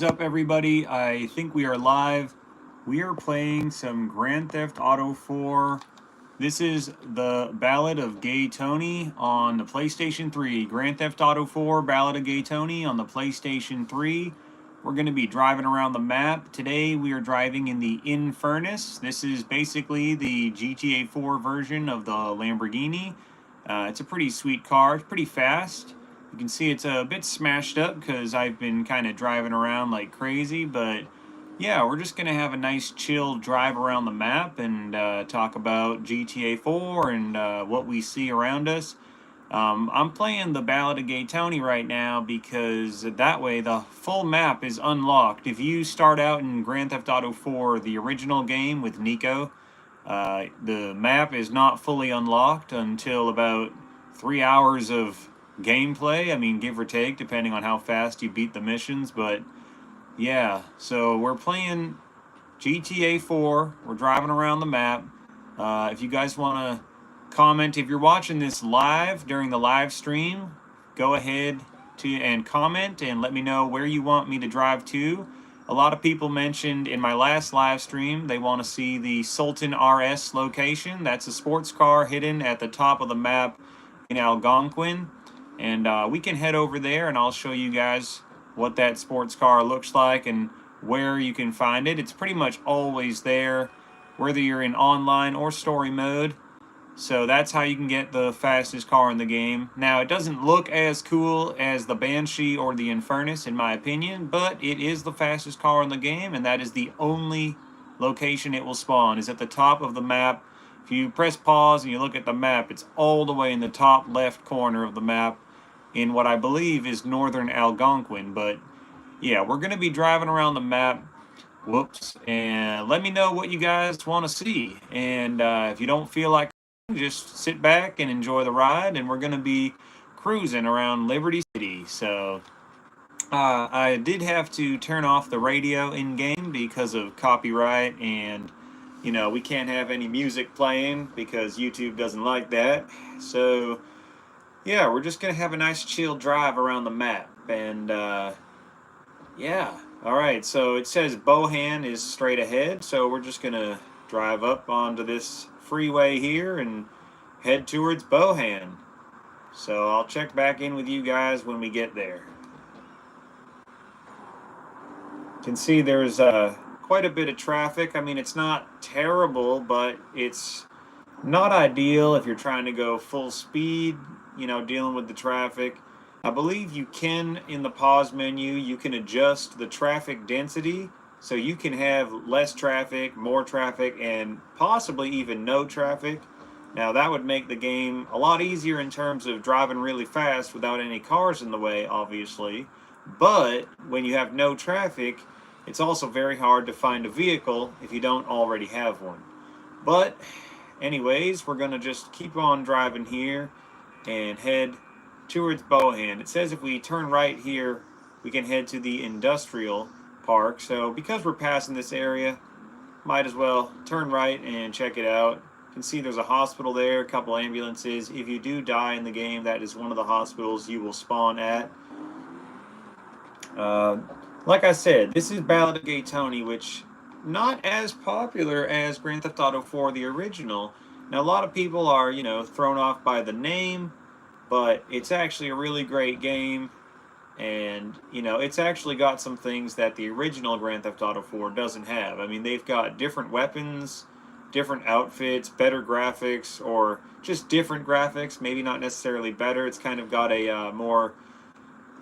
What's up, everybody? I think we are live. We are playing some Grand Theft Auto 4. This is the Ballad of Gay Tony on the PlayStation 3. Grand Theft Auto 4 Ballad of Gay Tony on the PlayStation 3. We're going to be driving around the map. Today we are driving in the Infernus. This is basically the GTA 4 version of the Lamborghini. It's a pretty sweet car. It's pretty fast. You can see it's a bit smashed up because I've been kind of driving around like crazy, but yeah, we're just going to have a nice chill drive around the map and talk about GTA 4 and what we see around us. I'm playing the Ballad of Gay Tony right now because that way the full map is unlocked. If you start out in Grand Theft Auto 4, the original game with Nico, the map is not fully unlocked until about 3 hours of gameplay. I mean, give or take, depending on how fast you beat the missions. But yeah, so we're playing GTA 4. We're driving around the map. If you guys want to comment, if you're watching this live during the live stream, go ahead and comment and let me know where you want me to drive to. A lot of people mentioned in my last live stream they want to see the Sultan RS location. That's a sports car hidden at the top of the map in Algonquin. And we can head over there and I'll show you guys what that sports car looks like and where you can find it. It's pretty much always there, whether you're in online or story mode. So that's how you can get the fastest car in the game. Now, it doesn't look as cool as the Banshee or the Infernus, in my opinion, but it is the fastest car in the game, and that is the only location it will spawn, is at the top of the map. If you press pause and you look at the map, it's all the way in the top left corner of the map in what I believe is northern Algonquin. But yeah, we're going to be driving around the map. Whoops. And let me know what you guys want to see. And if you don't feel like just sit back and enjoy the ride, and we're going to be cruising around Liberty City. So I did have to turn off the radio in game because of copyright, and we can't have any music playing because YouTube doesn't like that. So yeah, we're just gonna have a nice chill drive around the map, and yeah. All right, so it says Bohan is straight ahead, so we're just gonna drive up onto this freeway here and head towards Bohan. So I'll check back in with you guys when we get there. You can see there's quite a bit of traffic. I mean, it's not terrible, but it's not ideal if you're trying to go full speed, dealing with the traffic. I believe you can, in the pause menu, you can adjust the traffic density so you can have less traffic, more traffic, and possibly even no traffic. Now that would make the game a lot easier in terms of driving really fast without any cars in the way, obviously. But when you have no traffic, it's also very hard to find a vehicle if you don't already have one. But anyways, we're going to just keep on driving here and head towards Bohan. It says if we turn right here, we can head to the industrial park. So because we're passing this area, might as well turn right and check it out. You can see there's a hospital there, a couple ambulances. If you do die in the game, that is one of the hospitals you will spawn at. Like I said, this is Ballad of Gay Tony, which not as popular as Grand Theft Auto 4, the original. Now, a lot of people are, thrown off by the name, but it's actually a really great game, and, it's actually got some things that the original Grand Theft Auto 4 doesn't have. I mean, they've got different weapons, different outfits, better graphics, or just different graphics, maybe not necessarily better. It's kind of got a more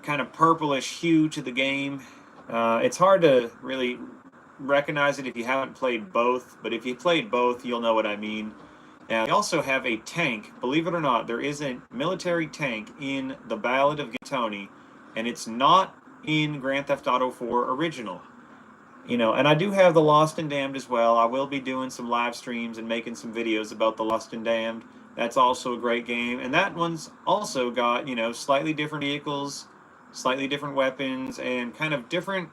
kind of purplish hue to the game. It's hard to really recognize it if you haven't played both, but if you played both, you'll know what I mean. Now, we also have a tank. Believe it or not, there is a military tank in the Ballad of Gay Tony, and it's not in Grand Theft Auto 4 original. And I do have the Lost and Damned as well. I will be doing some live streams and making some videos about the Lost and Damned. That's also a great game, and that one's also got, slightly different vehicles, slightly different weapons, and kind of different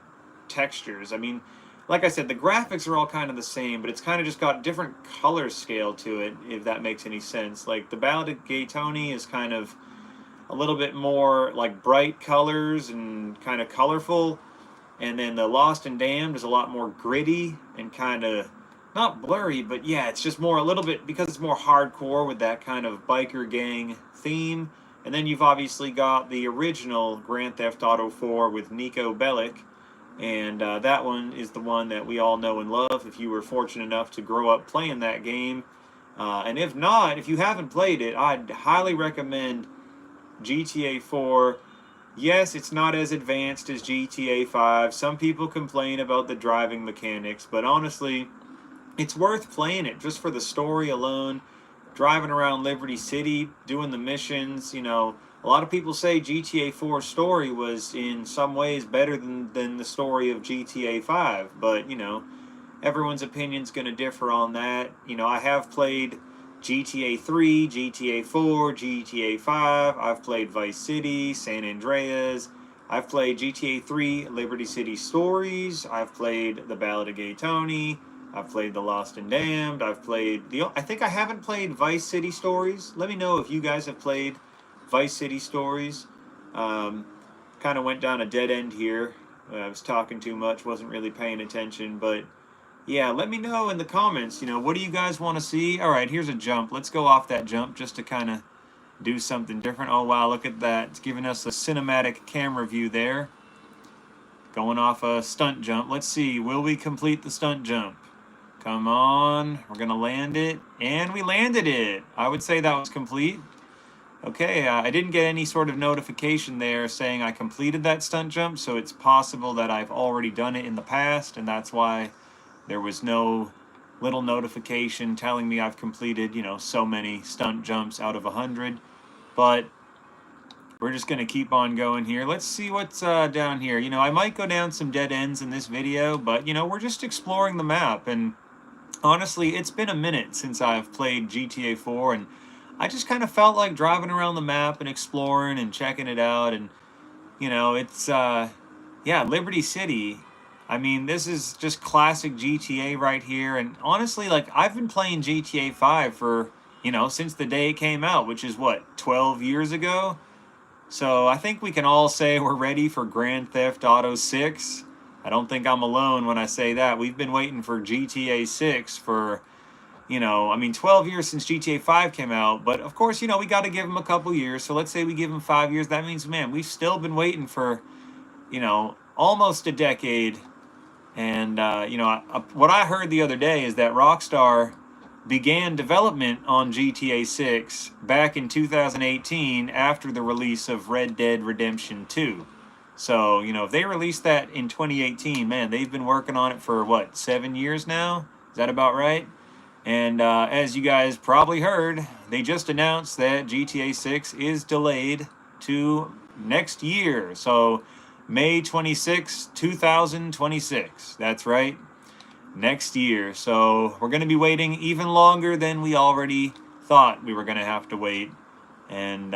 textures. I mean, like I said, the graphics are all kind of the same, but it's kind of just got different color scale to it, if that makes any sense. Like, the Ballad of Gay Tony is kind of a little bit more, like, bright colors and kind of colorful, And then the Lost and Damned is a lot more gritty and kind of not blurry, but yeah, it's just more a little bit because it's more hardcore with that kind of biker gang theme. And then you've obviously got the original Grand Theft Auto 4 with Nico Bellic, and that one is the one that we all know and love if you were fortunate enough to grow up playing that game. And if not, if you haven't played it, I'd highly recommend GTA 4. Yes, it's not as advanced as GTA 5. Some people complain about the driving mechanics, but honestly, it's worth playing it just for the story alone. Driving around Liberty City, doing the missions, a lot of people say GTA 4 story was in some ways better than the story of GTA 5, but everyone's opinion's going to differ on that. I have played GTA 3, GTA 4, GTA 5. I've played Vice City, San Andreas. I've played GTA 3, Liberty City Stories. I've played The Ballad of Gay Tony. I've played The Lost and Damned. I think I haven't played Vice City Stories. Let me know if you guys have played Vice City Stories. Kind of went down a dead end here. I was talking too much, wasn't really paying attention, but yeah, let me know in the comments, what do you guys want to see? All right, here's a jump. Let's go off that jump just to kind of do something different. Oh, wow, look at that. It's giving us a cinematic camera view there. Going off a stunt jump. Let's see, will we complete the stunt jump? Come on, we're going to land it, and we landed it. I would say that was complete. Okay, I didn't get any sort of notification there saying I completed that stunt jump, so it's possible that I've already done it in the past, and that's why there was no little notification telling me I've completed, so many stunt jumps out of 100. But we're just going to keep on going here. Let's see what's down here. I might go down some dead ends in this video, but, we're just exploring the map. And honestly, it's been a minute since I've played GTA 4, and I just kind of felt like driving around the map and exploring and checking it out. And, it's, yeah, Liberty City. I mean, this is just classic GTA right here. And honestly, like, I've been playing GTA 5 for, since the day it came out, which is what, 12 years ago? So I think we can all say we're ready for Grand Theft Auto 6. I don't think I'm alone when I say that. We've been waiting for GTA 6 for, 12 years since GTA 5 came out. But of course, we got to give them a couple years. So let's say we give them 5 years. That means, man, we've still been waiting for, almost a decade. And, what I heard the other day is that Rockstar began development on GTA 6 back in 2018 after the release of Red Dead Redemption 2. So, if they released that in 2018, man, they've been working on it for, 7 years now? Is that about right? And as you guys probably heard, they just announced that GTA 6 is delayed to next year. So, May 26, 2026. That's right. Next year. So we're going to be waiting even longer than we already thought we were going to have to wait. And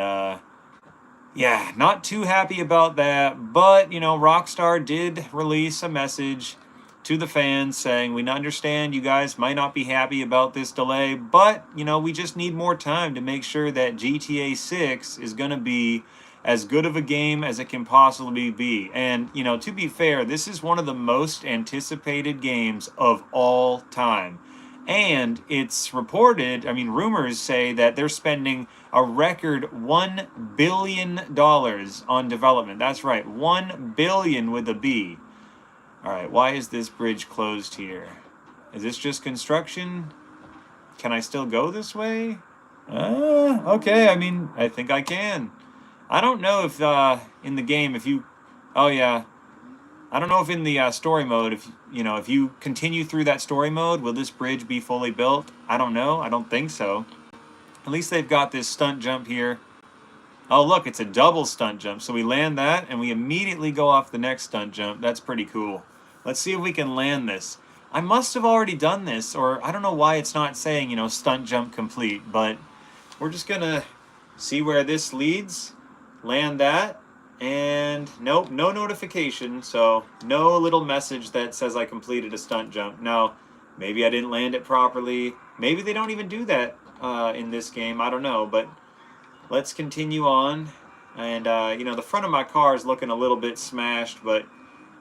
yeah, not too happy about that. But, Rockstar did release a message to the fans saying, we understand you guys might not be happy about this delay, but, we just need more time to make sure that GTA 6 is going to be as good of a game as it can possibly be. And, to be fair, this is one of the most anticipated games of all time. And it's reported, rumors say that they're spending a record $1 billion on development. That's right, $1 billion with a B. All right, why is this bridge closed here? Is this just construction? Can I still go this way? Okay, I think I can. I don't know if in the game if you, oh yeah, I don't know if in the story mode if if you continue through that story mode, will this bridge be fully built? I don't know. I don't think so. At least they've got this stunt jump here. Oh look, it's a double stunt jump. So we land that and we immediately go off the next stunt jump. That's pretty cool. Let's see if we can land this. I must have already done this, or I don't know why it's not saying stunt jump complete, but we're just gonna see where this leads. Land that, and nope, no notification, so no little message that says I completed a stunt jump. Now, maybe I didn't land it properly. Maybe they don't even do that in this game. I don't know, but let's continue on. And, the front of my car is looking a little bit smashed, but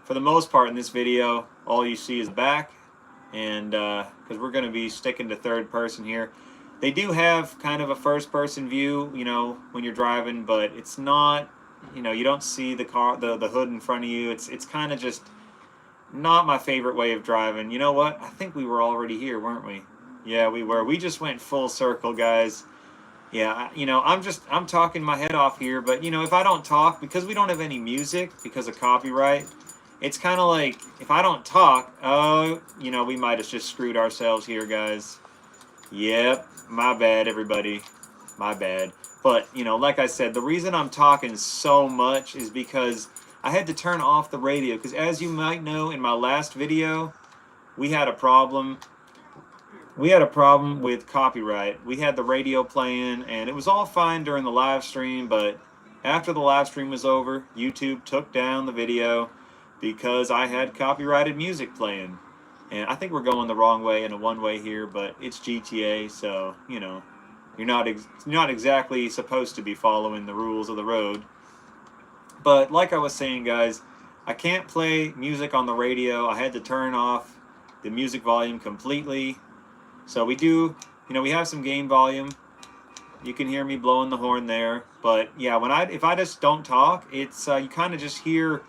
for the most part in this video, all you see is the back, and because we're going to be sticking to third person here. They do have kind of a first person view, you know, when you're driving, but it's not, you know, you don't see the car, the hood in front of you. It's kind of just not my favorite way of driving. You know what? I think we were already here, weren't we? Yeah, we were. We just went full circle, guys. Yeah, you know, I'm talking my head off here, but you know, if I don't talk, because we don't have any music because of copyright, it's kind of like, if I don't talk, oh, you know, we might have just screwed ourselves here, guys. Yep, my bad, everybody. My bad. But, you know, like I said, the reason I'm talking so much is because I had to turn off the radio. Because as you might know, in my last video, we had a problem. We had a problem with copyright. We had the radio playing, and it was all fine during the live stream, but after the live stream was over, YouTube took down the video because I had copyrighted music playing. And I think we're going the wrong way in a one-way here, but it's GTA, so, you know, you're not exactly supposed to be following the rules of the road. But like I was saying, guys, I can't play music on the radio. I had to turn off the music volume completely. So we do, you know, we have some game volume. You can hear me blowing the horn there. But yeah, if I just don't talk, it's you kind of just hear,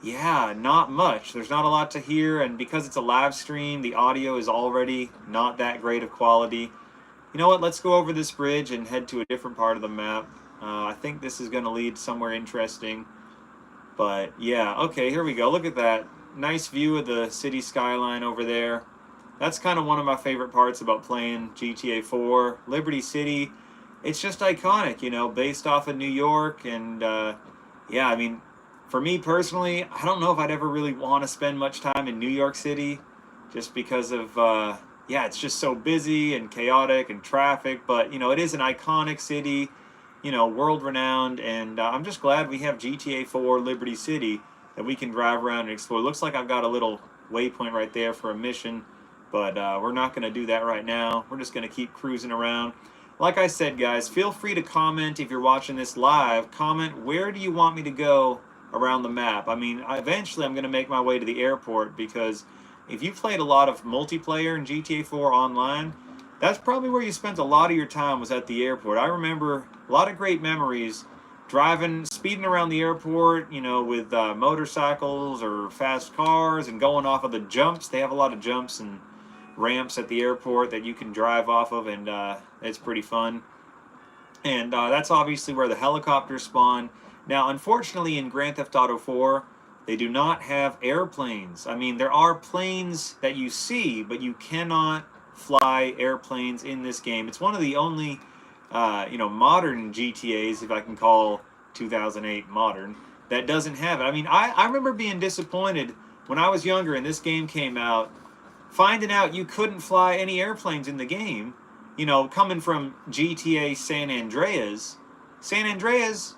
yeah, not much. There's not a lot to hear, and because it's a live stream, the audio is already not that great of quality. You know what? Let's go over this bridge and head to a different part of the map. I think this is going to lead somewhere interesting. But yeah, okay, here we go. Look at that. Nice view of the city skyline over there. That's kind of one of my favorite parts about playing GTA 4. Liberty City, it's just iconic, you know, based off of New York. And yeah, I mean, for me personally, I don't know if I'd ever really want to spend much time in New York City just because of, yeah, it's just so busy and chaotic and traffic. But, you know, it is an iconic city, you know, world-renowned. And I'm just glad we have GTA 4 Liberty City that we can drive around and explore. Looks like I've got a little waypoint right there for a mission. But we're not going to do that right now. We're just going to keep cruising around. Like I said, guys, feel free to comment if you're watching this live. Comment, where do you want me to go around the map? I mean, eventually I'm going to make my way to the airport, because if you played a lot of multiplayer in GTA 4 online, that's probably where you spent a lot of your time, was at the airport. I remember a lot of great memories speeding around the airport, you know, with motorcycles or fast cars and going off of the jumps. They have a lot of jumps and ramps at the airport that you can drive off of, and it's pretty fun. And that's obviously where the helicopters spawn. Now, unfortunately, in Grand Theft Auto 4, they do not have airplanes. I mean, there are planes that you see, but you cannot fly airplanes in this game. It's one of the only, you know, modern GTAs, if I can call 2008 modern, that doesn't have it. I mean, I remember being disappointed when I was younger and this game came out, finding out you couldn't fly any airplanes in the game. You know, coming from GTA San Andreas,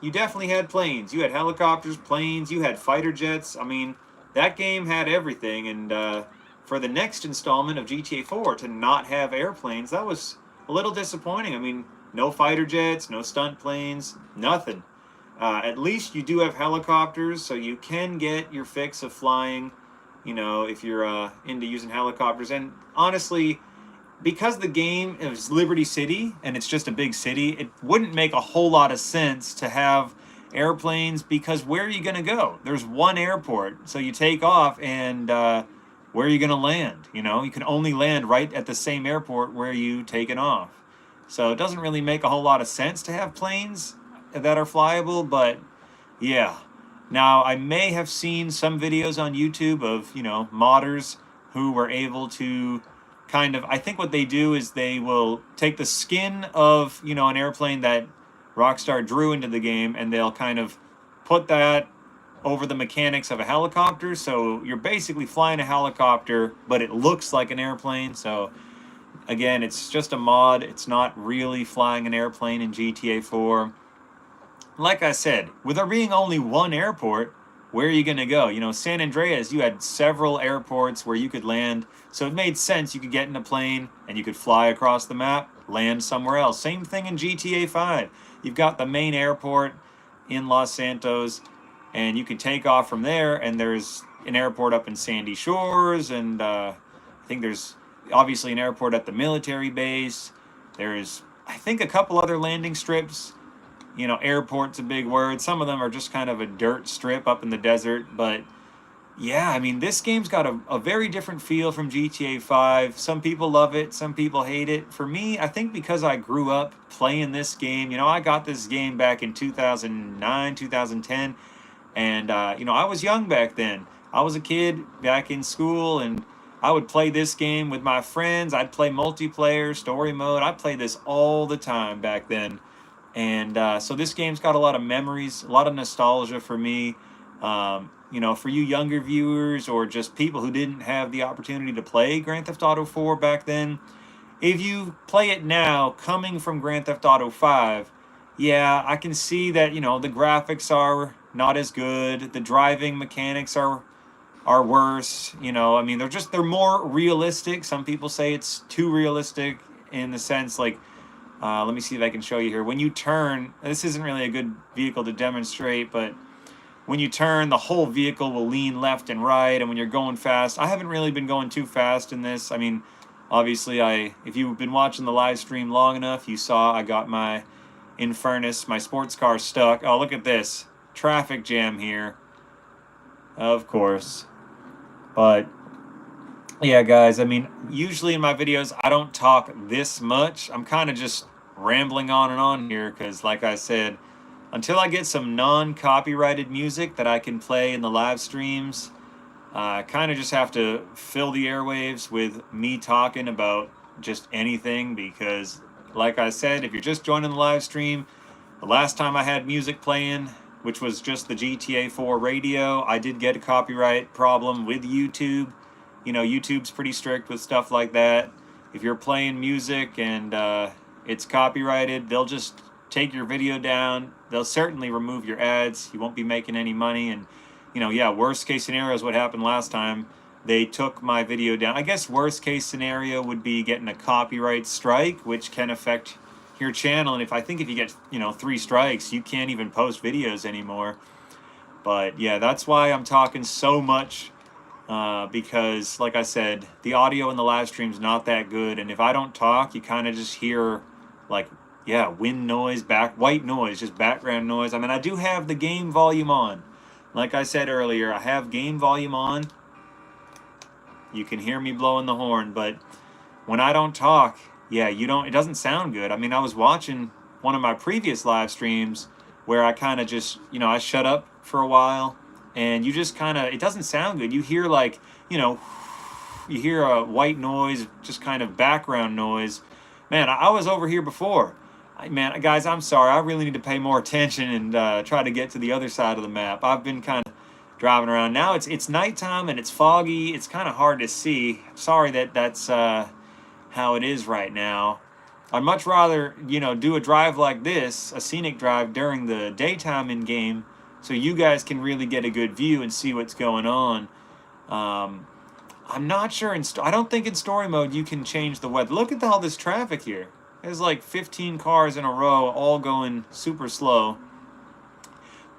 you definitely had planes. You had helicopters, planes, you had fighter jets. I mean, that game had everything. And for the next installment of GTA 4 to not have airplanes, that was a little disappointing. I mean, no fighter jets, no stunt planes, nothing. At least you do have helicopters, so you can get your fix of flying, you know, if you're into using helicopters. And honestly, because the game is Liberty City and it's just a big city, it wouldn't make a whole lot of sense to have airplanes, because where are you going to go? There's one airport, so you take off, and where are you going to land? You know, you can only land right at the same airport where you taken off. So it doesn't really make a whole lot of sense to have planes that are flyable, but yeah. Now, I may have seen some videos on YouTube of, you know, modders who were able to kind of, I think what they do is they will take the skin of, you know, an airplane that Rockstar drew into the game, and they'll kind of put that over the mechanics of a helicopter. So you're basically flying a helicopter, but it looks like an airplane. So again, it's just a mod. It's not really flying an airplane in GTA 4. Like I said, with there being only one airport, where are you going to go? You know, San Andreas, you had several airports where you could land, so it made sense. You could get in a plane and you could fly across the map, land somewhere else. Same thing in GTA 5. You've got the main airport in Los Santos, and you can take off from there, and there's an airport up in Sandy Shores, and I think there's obviously an airport at the military base. There's, I think, a couple other landing strips. You know, airport's a big word. Some of them are just kind of a dirt strip up in the desert. But yeah, I mean, this game's got a very different feel from GTA 5. Some people love it, some people hate it. For me, I think because I grew up playing this game, you know, I got this game back in 2009, 2010. And, you know, I was young back then. I was a kid back in school, and I would play this game with my friends. I'd play multiplayer, story mode. I played this all the time back then. And so this game's got a lot of memories, a lot of nostalgia for me. You know, for you younger viewers or just people who didn't have the opportunity to play Grand Theft Auto 4 back then, if you play it now, coming from Grand Theft Auto 5, yeah, I can see that, you know, the graphics are not as good, the driving mechanics are worse, you know. I mean, they're more realistic. Some people say it's too realistic in the sense like let me see if I can show you here. When you turn, this isn't really a good vehicle to demonstrate, but when you turn, the whole vehicle will lean left and right, and when you're going fast, I haven't really been going too fast in this. I mean, obviously, if you've been watching the live stream long enough, you saw I got my Infernus, my sports car stuck. Oh, look at this. Traffic jam here. Of course. But yeah, guys, I mean, usually in my videos, I don't talk this much. I'm kind of just rambling on and on here because, like I said, until I get some non-copyrighted music that I can play in the live streams, I kind of just have to fill the airwaves with me talking about just anything because, like I said, if you're just joining the live stream, the last time I had music playing, which was just the GTA 4 radio, I did get a copyright problem with YouTube. You know, YouTube's pretty strict with stuff like that. If you're playing music and it's copyrighted, they'll just take your video down. They'll certainly remove your ads. You won't be making any money. And, you know, yeah, worst case scenario is what happened last time. They took my video down. I guess worst case scenario would be getting a copyright strike, which can affect your channel. And I think if you get, you know, 3 strikes, you can't even post videos anymore. But yeah, that's why I'm talking so much. Because, like I said, the audio in the live stream's not that good, and if I don't talk, you kind of just hear, like, yeah, wind noise, white noise, just background noise. I mean, I do have the game volume on. Like I said earlier, I have game volume on. You can hear me blowing the horn, but when I don't talk, yeah, it doesn't sound good. I mean, I was watching one of my previous live streams where I kind of just, you know, I shut up for a while, and you just kind of, it doesn't sound good. You hear like, you know, you hear a white noise, just kind of background noise. Man, I was over here before. Man, guys, I'm sorry. I really need to pay more attention and try to get to the other side of the map. I've been kind of driving around. Now it's nighttime and it's foggy. It's kind of hard to see. Sorry that's how it is right now. I'd much rather, you know, do a drive like this, a scenic drive during the daytime in game, so you guys can really get a good view and see what's going on. I'm not sure I don't think in story mode you can change the weather. Look at all this traffic here. There's like 15 cars in a row, all going super slow.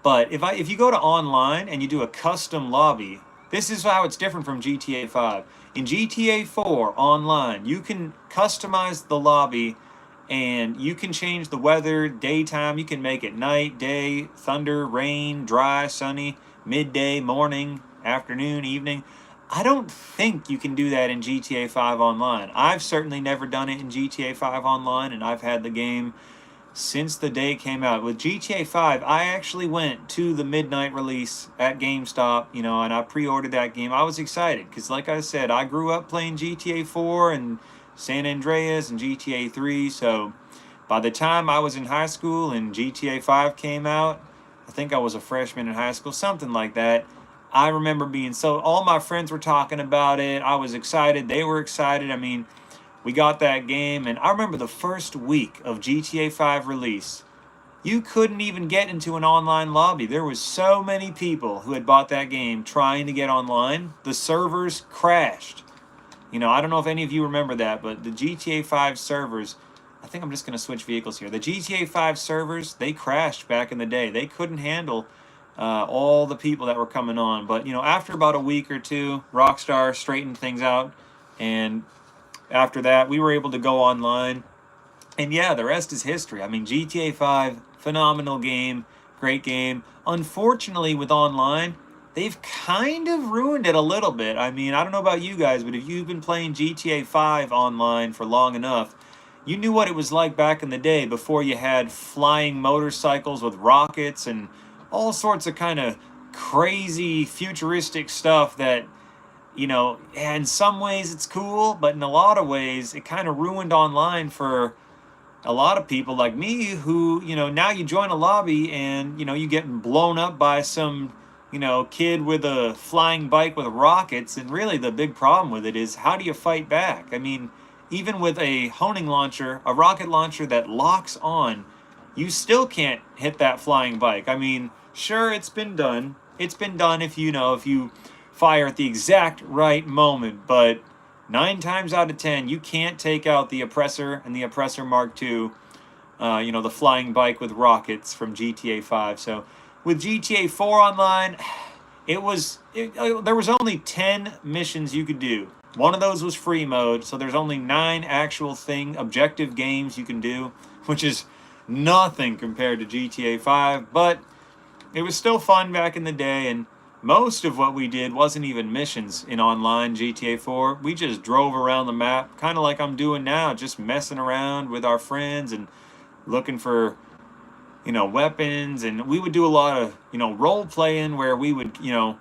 But if you go to online and you do a custom lobby, this is how it's different from GTA 5. In GTA 4 online, you can customize the lobby and you can change the weather, daytime, you can make it night, day, thunder, rain, dry, sunny, midday, morning, afternoon, evening. I don't think you can do that in GTA 5 online. I've certainly never done it in GTA 5 online, and I've had the game since the day it came out. With GTA 5, I actually went to the midnight release at GameStop, you know, and I pre-ordered that game. I was excited because, like I said, I grew up playing GTA 4 and San Andreas and GTA 3, so by the time I was in high school and GTA 5 came out, I think I was a freshman in high school, something like that. I remember all my friends were talking about it. I was excited. They were excited. I mean, we got that game, and I remember the first week of GTA 5 release, you couldn't even get into an online lobby. There was so many people who had bought that game trying to get online. The servers crashed. You know, I don't know if any of you remember that, but the GTA 5 servers, I think I'm just going to switch vehicles here. The GTA 5 servers, they crashed back in the day. They couldn't handle all the people that were coming on. But, you know, after about a week or two, Rockstar straightened things out. And after that, we were able to go online. And yeah, the rest is history. I mean, GTA 5, phenomenal game, great game. Unfortunately, with online, they've kind of ruined it a little bit. I mean, I don't know about you guys, but if you've been playing GTA 5 online for long enough, you knew what it was like back in the day before you had flying motorcycles with rockets and all sorts of kind of crazy futuristic stuff that, you know, in some ways it's cool, but in a lot of ways it kind of ruined online for a lot of people like me who, you know, now you join a lobby and, you know, you get blown up by some, you know, kid with a flying bike with rockets. And really the big problem with it is, how do you fight back? I mean, even with a honing launcher, a rocket launcher that locks on, you still can't hit that flying bike. I mean, sure, it's been done. It's been done if you know, if you fire at the exact right moment, but 9 times out of 10, you can't take out the Oppressor and the Oppressor Mark II, you know, the flying bike with rockets from GTA 5. So with GTA 4 online, there was only 10 missions you could do. One of those was free mode, so there's only 9 actual objective games you can do, which is nothing compared to GTA 5, but it was still fun back in the day. And most of what we did wasn't even missions in online GTA 4. We just drove around the map, kind of like I'm doing now, just messing around with our friends and looking for, you know, weapons. And we would do a lot of, you know, role playing where we would, you know,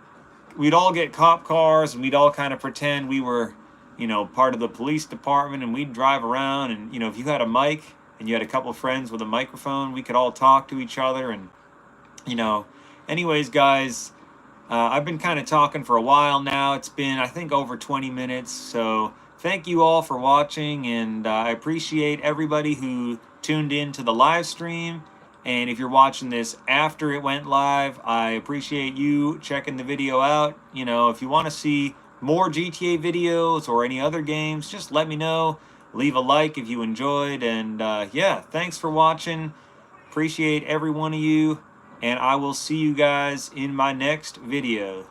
we'd all get cop cars and we'd all kind of pretend we were, you know, part of the police department, and we'd drive around. And, you know, if you had a mic and you had a couple of friends with a microphone, we could all talk to each other. And, you know, anyways, guys, I've been kind of talking for a while now. It's been, I think, over 20 minutes. So thank you all for watching, and I appreciate everybody who tuned in to the live stream. And if you're watching this after it went live, I appreciate you checking the video out. You know, if you want to see more GTA videos or any other games, just let me know. Leave a like if you enjoyed. And yeah, thanks for watching. Appreciate every one of you. And I will see you guys in my next video.